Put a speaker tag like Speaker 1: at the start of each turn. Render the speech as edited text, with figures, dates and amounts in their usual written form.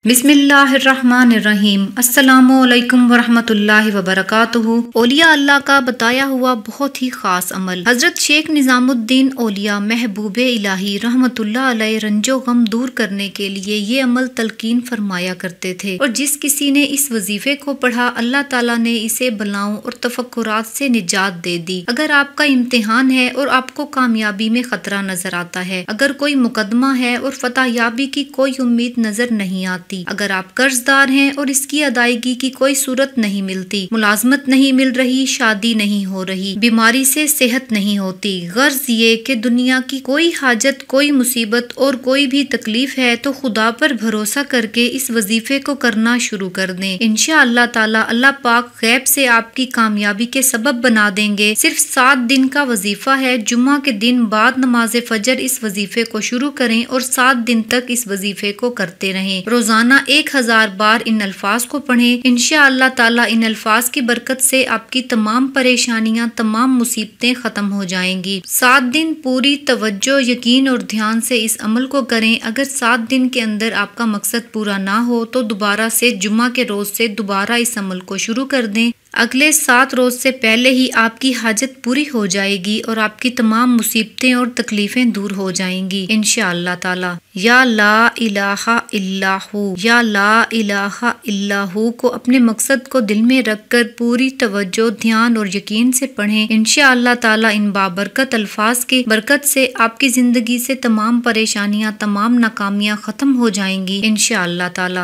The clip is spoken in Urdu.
Speaker 1: بسم اللہ الرحمن الرحیم۔ السلام علیکم ورحمۃ اللہ وبرکاتہ۔ اولیاء اللہ کا بتایا ہوا بہت ہی خاص عمل۔ حضرت شیخ نظام الدین اولیاء محبوب الہی رحمۃ اللہ علیہ رنج و غم دور کرنے کے لیے یہ عمل تلقین فرمایا کرتے تھے، اور جس کسی نے اس وظیفے کو پڑھا اللہ تعالیٰ نے اسے بلاؤں اور تفکرات سے نجات دے دی۔ اگر آپ کا امتحان ہے اور آپ کو کامیابی میں خطرہ نظر آتا ہے، اگر کوئی مقدمہ ہے اور فتح یابی کی کوئی امید نظر نہیں آتی، اگر آپ قرض دار ہیں اور اس کی ادائیگی کی کوئی صورت نہیں ملتی، ملازمت نہیں مل رہی، شادی نہیں ہو رہی، بیماری سے صحت نہیں ہوتی، غرض یہ کہ دنیا کی کوئی حاجت، کوئی مصیبت اور کوئی بھی تکلیف ہے، تو خدا پر بھروسہ کر کے اس وظیفے کو کرنا شروع کر دیں۔ انشاءاللہ تعالی اللہ پاک غیب سے آپ کی کامیابی کے سبب بنا دیں گے۔ صرف 7 دن کا وظیفہ ہے۔ جمعہ کے دن بعد نماز فجر اس وظیفے کو شروع کریں اور 7 دن تک اس وظیفے کو کرتے رہیں۔ روزانہ 1000 بار ان الفاظ کو پڑھیں۔ انشاءاللہ تعالی ان الفاظ کی برکت سے آپ کی تمام پریشانیاں، تمام مصیبتیں ختم ہو جائیں گی۔ 7 دن پوری توجہ، یقین اور دھیان سے اس عمل کو کریں۔ اگر 7 دن کے اندر آپ کا مقصد پورا نہ ہو تو دوبارہ سے جمعہ کے روز سے دوبارہ اس عمل کو شروع کر دیں۔ اگلے 7 روز سے پہلے ہی آپ کی حاجت پوری ہو جائے گی اور آپ کی تمام مصیبتیں اور تکلیفیں دور ہو جائیں گی انشاءاللہ تعالی۔ یا لا الہ الا ہو، یا لا الہ الا ہو کو اپنے مقصد کو دل میں رکھ کر پوری توجہ، دھیان اور یقین سے پڑھیں۔ انشاءاللہ تعالی ان بابرکت الفاظ کی برکت سے آپ کی زندگی سے تمام پریشانیاں، تمام ناکامیاں ختم ہو جائیں گی انشاءاللہ تعالی۔